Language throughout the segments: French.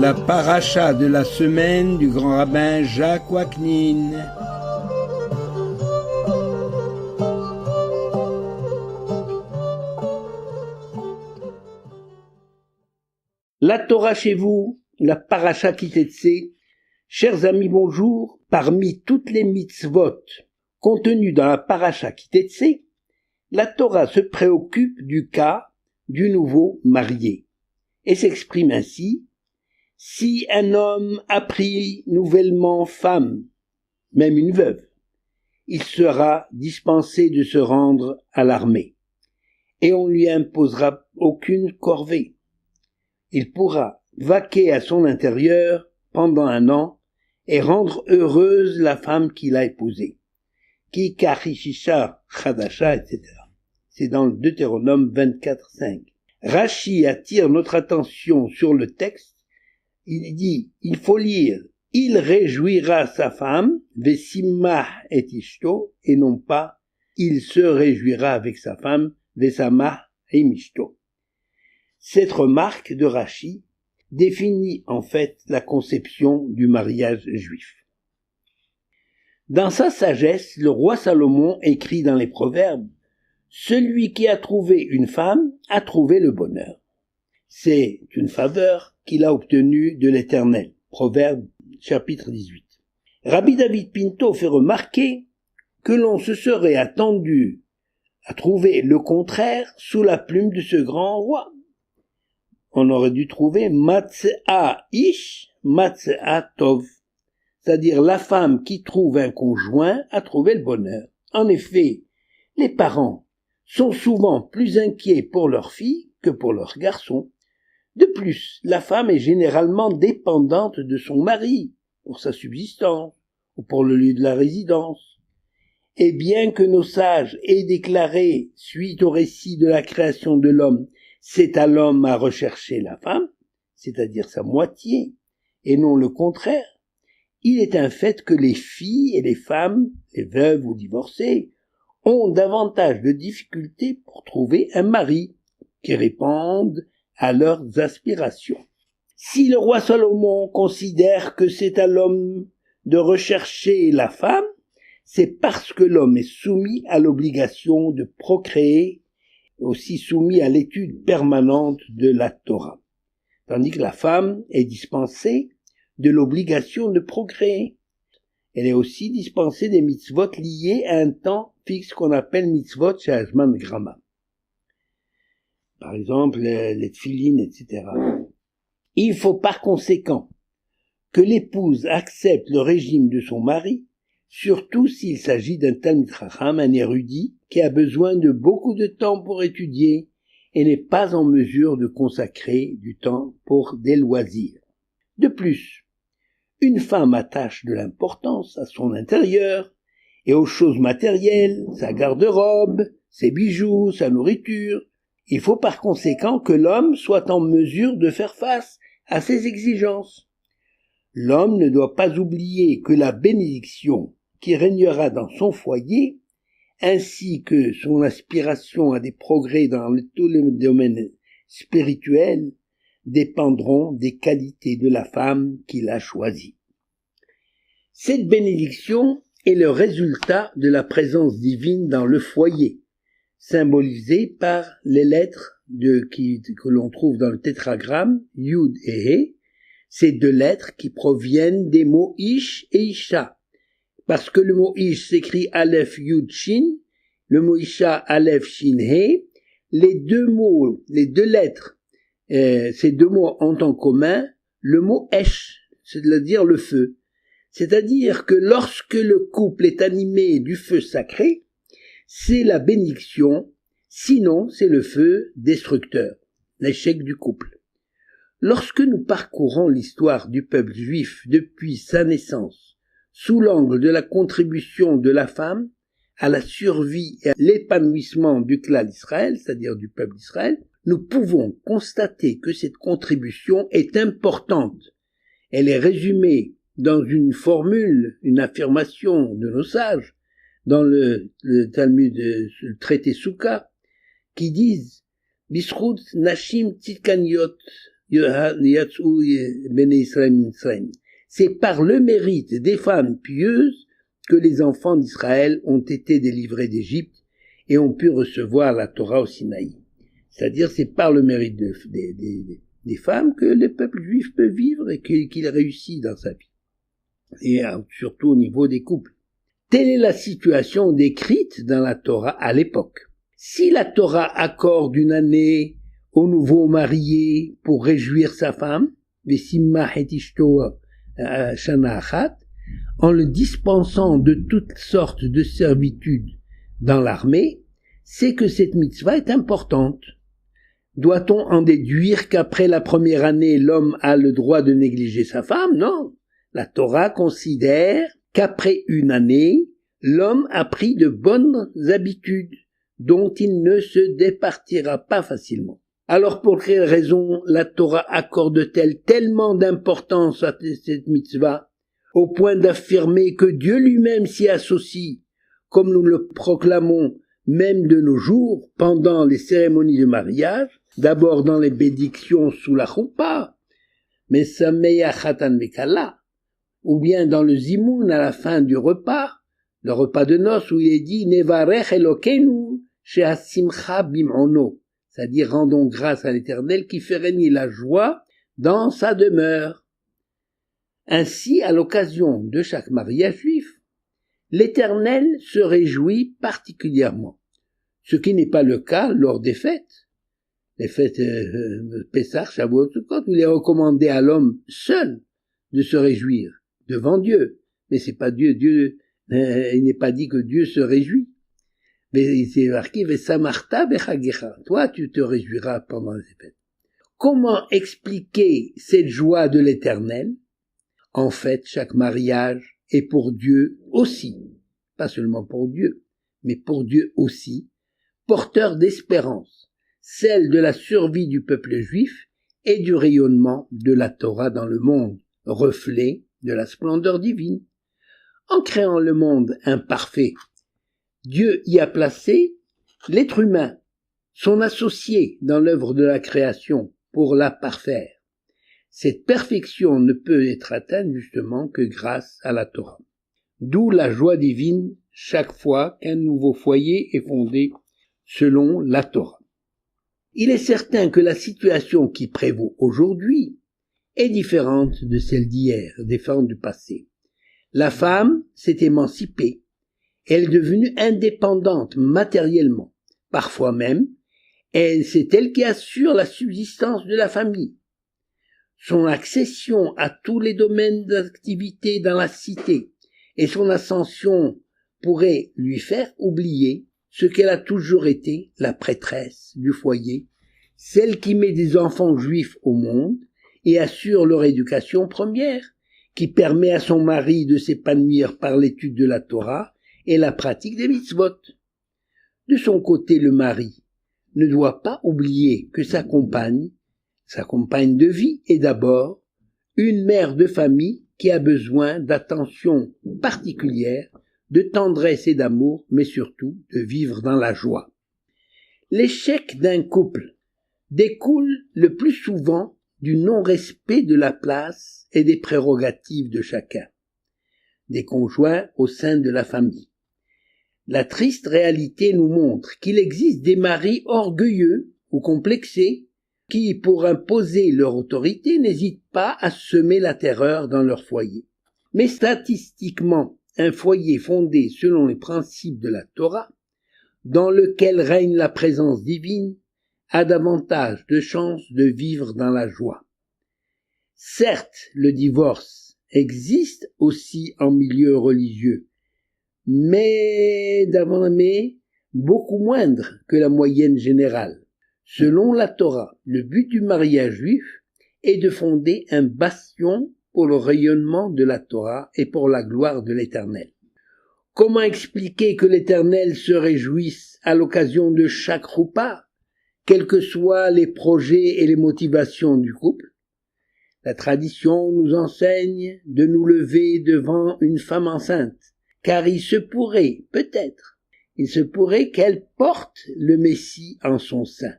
La paracha de la semaine du grand rabbin Jacques Waknin. La Torah chez vous, la paracha Kitetsé. Chers amis, bonjour. Parmi toutes les mitzvot contenues dans la paracha Kitetsé, la Torah se préoccupe du cas du nouveau marié et s'exprime ainsi: si un homme a pris nouvellement femme, même une veuve, il sera dispensé de se rendre à l'armée et on lui imposera aucune corvée. Il pourra vaquer à son intérieur pendant 1 an et rendre heureuse la femme qu'il a épousée. Ki kachishisha chadasha, etc. C'est dans le Deutéronome 24:5. Rashi attire notre attention sur le texte. Il dit, il faut lire, il réjouira sa femme, vesimah et ishto, et non pas, il se réjouira avec sa femme, vesamah et mishto. Cette remarque de Rashi définit en fait la conception du mariage juif. Dans sa sagesse, le roi Salomon écrit dans les Proverbes: celui qui a trouvé une femme a trouvé le bonheur. C'est une faveur qu'il a obtenue de l'Éternel. Proverbe chapitre 18. Rabbi David Pinto fait remarquer que l'on se serait attendu à trouver le contraire sous la plume de ce grand roi. On aurait dû trouver Matzea Ish, Matzea Tov, c'est-à-dire la femme qui trouve un conjoint a trouvé le bonheur. En effet, les parents sont souvent plus inquiets pour leur fille que pour leur garçon. De plus, la femme est généralement dépendante de son mari pour sa subsistance ou pour le lieu de la résidence. Et bien que nos sages aient déclaré, suite au récit de la création de l'homme, c'est à l'homme à rechercher la femme, c'est-à-dire sa moitié, et non le contraire, il est un fait que les filles et les femmes, les veuves ou divorcées, ont davantage de difficultés pour trouver un mari qui réponde à leurs aspirations. Si le roi Salomon considère que c'est à l'homme de rechercher la femme, c'est parce que l'homme est soumis à l'obligation de procréer, aussi soumis à l'étude permanente de la Torah, tandis que la femme est dispensée de l'obligation de procréer. Elle est aussi dispensée des mitzvot liés à un temps fixe qu'on appelle mitzvot shehazman grama. Par exemple, les tfilines, etc. Il faut par conséquent que l'épouse accepte le régime de son mari, surtout s'il s'agit d'un talmid chacham, un érudit, qui a besoin de beaucoup de temps pour étudier et n'est pas en mesure de consacrer du temps pour des loisirs. De plus, une femme attache de l'importance à son intérieur et aux choses matérielles, sa garde-robe, ses bijoux, sa nourriture. Il faut par conséquent que l'homme soit en mesure de faire face à ces exigences. L'homme ne doit pas oublier que la bénédiction qui régnera dans son foyer, ainsi que son aspiration à des progrès dans tous les domaines spirituels, dépendront des qualités de la femme qu'il a choisie. Cette bénédiction est le résultat de la présence divine dans le foyer, symbolisée par les lettres que l'on trouve dans le tétragramme, Yud et He, ces 2 lettres qui proviennent des mots Ish et Isha. Parce que le mot Ish s'écrit Aleph Yud Shin, le mot Isha Aleph Shin He, les 2 lettres, ces 2 mots ont en commun le mot Esh, c'est-à-dire le feu. C'est-à-dire que lorsque le couple est animé du feu sacré, c'est la bénédiction, sinon c'est le feu destructeur, l'échec du couple. Lorsque nous parcourons l'histoire du peuple juif depuis sa naissance, sous l'angle de la contribution de la femme à la survie et à l'épanouissement du clan d'Israël, c'est-à-dire du peuple d'Israël, nous pouvons constater que cette contribution est importante. Elle est résumée dans une formule, une affirmation de nos sages, dans le Talmud, le traité Souka, qui disent Bisrout Nashim Tzidkaniot C'est par le mérite des femmes pieuses que les enfants d'Israël ont été délivrés d'Égypte et ont pu recevoir la Torah au Sinaï. C'est-à-dire, c'est par le mérite des femmes que le peuple juif peut vivre et qu'il réussit dans sa vie. Et surtout au niveau des couples. Telle est la situation décrite dans la Torah à l'époque. Si la Torah accorde une année au nouveau marié pour réjouir sa femme, en le dispensant de toutes sortes de servitudes dans l'armée, c'est que cette mitzvah est importante. Doit-on en déduire qu'après la première année, l'homme a le droit de négliger sa femme? Non. La Torah considère qu'après une année, l'homme a pris de bonnes habitudes dont il ne se départira pas facilement. Alors pour quelle raison la Torah accorde-t-elle tellement d'importance à cette mitzvah, au point d'affirmer que Dieu lui-même s'y associe, comme nous le proclamons même de nos jours pendant les cérémonies de mariage, d'abord dans les bénédictions sous la choupa, mais Sameya Chatan Vekala, ou bien dans le zimoun à la fin du repas, le repas de noces où il est dit Nevarech Elokeinu shehasimcha bim'ono, c'est-à-dire rendons grâce à l'Éternel qui fait régner la joie dans sa demeure. Ainsi, à l'occasion de chaque mariage juif, l'Éternel se réjouit particulièrement, ce qui n'est pas le cas lors des fêtes. Les fêtes Pessah, Shavuot, Sukkot, il est recommandé à l'homme seul de se réjouir devant Dieu. Mais c'est pas Dieu, il n'est pas dit que Dieu se réjouit. Mais c'est marqué, Vesamarta bechagecha. Toi, tu te réjouiras pendant les fêtes. Comment expliquer cette joie de l'Éternel? En fait, chaque mariage est pour Dieu aussi, pas seulement pour Dieu, mais pour Dieu aussi, porteur d'espérance, celle de la survie du peuple juif et du rayonnement de la Torah dans le monde, reflet de la splendeur divine. En créant le monde imparfait, Dieu y a placé l'être humain, son associé dans l'œuvre de la création, pour la parfaire. Cette perfection ne peut être atteinte justement que grâce à la Torah. D'où la joie divine chaque fois qu'un nouveau foyer est fondé selon la Torah. Il est certain que la situation qui prévaut aujourd'hui est différente de celle d'hier, différente du passé. La femme s'est émancipée, elle est devenue indépendante matériellement, parfois même, c'est elle qui assure la subsistance de la famille. Son accession à tous les domaines d'activité dans la cité et son ascension pourrait lui faire oublier ce qu'elle a toujours été, la prêtresse du foyer, celle qui met des enfants juifs au monde et assure leur éducation première, qui permet à son mari de s'épanouir par l'étude de la Torah et la pratique des mitzvot. De son côté, le mari ne doit pas oublier que sa compagne de vie est d'abord une mère de famille qui a besoin d'attention particulière, de tendresse et d'amour, mais surtout de vivre dans la joie. L'échec d'un couple découle le plus souvent du non-respect de la place et des prérogatives de chacun, des conjoints au sein de la famille. La triste réalité nous montre qu'il existe des maris orgueilleux ou complexés qui, pour imposer leur autorité, n'hésitent pas à semer la terreur dans leur foyer. Mais statistiquement, un foyer fondé selon les principes de la Torah, dans lequel règne la présence divine, a davantage de chances de vivre dans la joie. Certes, le divorce existe aussi en milieu religieux, mais beaucoup moindre que la moyenne générale. Selon la Torah, le but du mariage juif est de fonder un bastion pour le rayonnement de la Torah et pour la gloire de l'Éternel. Comment expliquer que l'Éternel se réjouisse à l'occasion de chaque repas, quels que soient les projets et les motivations du couple? La tradition nous enseigne de nous lever devant une femme enceinte, car il se pourrait, peut-être, qu'elle porte le Messie en son sein.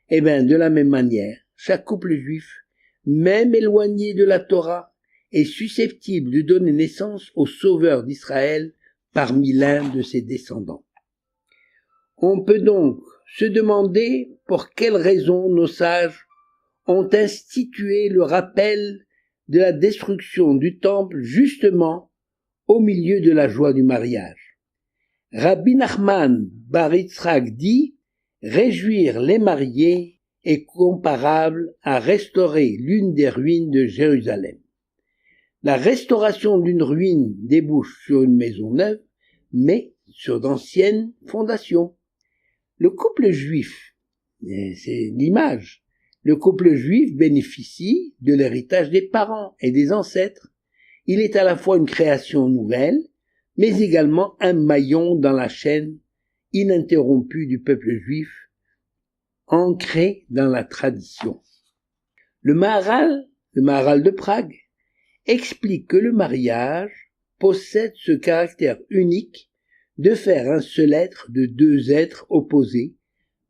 Eh bien, de la même manière, chaque couple juif même éloigné de la Torah, est susceptible de donner naissance au sauveur d'Israël parmi l'un de ses descendants. On peut donc se demander pour quelles raisons nos sages ont institué le rappel de la destruction du temple justement au milieu de la joie du mariage. Rabbi Nachman bar Yitzhak dit « Réjouir les mariés est comparable à restaurer l'une des ruines de Jérusalem. La restauration d'une ruine débouche sur une maison neuve, mais sur d'anciennes fondations. Le couple juif, c'est l'image, le couple juif bénéficie de l'héritage des parents et des ancêtres. Il est à la fois une création nouvelle, mais également un maillon dans la chaîne ininterrompue du peuple juif, ancré dans la tradition. Le Maharal de Prague, explique que le mariage possède ce caractère unique de faire un seul être de deux êtres opposés,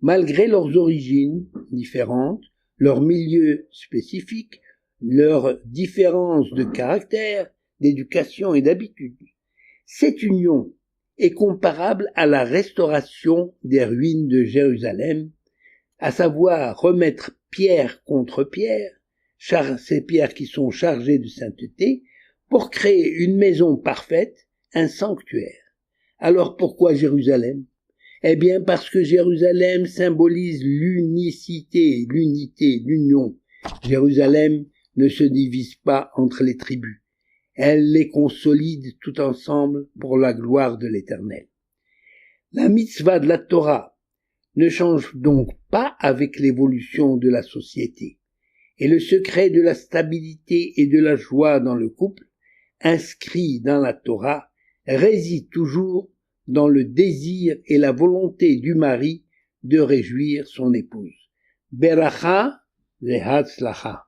malgré leurs origines différentes, leur milieu spécifique, leurs différences de caractère, d'éducation et d'habitude. Cette union est comparable à la restauration des ruines de Jérusalem, à savoir remettre pierre contre pierre, ces pierres qui sont chargées de sainteté, pour créer une maison parfaite, un sanctuaire. Alors pourquoi Jérusalem? Eh bien parce que Jérusalem symbolise l'unicité, l'unité, l'union. Jérusalem ne se divise pas entre les tribus. Elle les consolide tout ensemble pour la gloire de l'Éternel. La mitzvah de la Torah ne change donc pas avec l'évolution de la société. Et le secret de la stabilité et de la joie dans le couple, inscrit dans la Torah, réside toujours dans le désir et la volonté du mari de réjouir son épouse. Beracha ve'hatzlacha.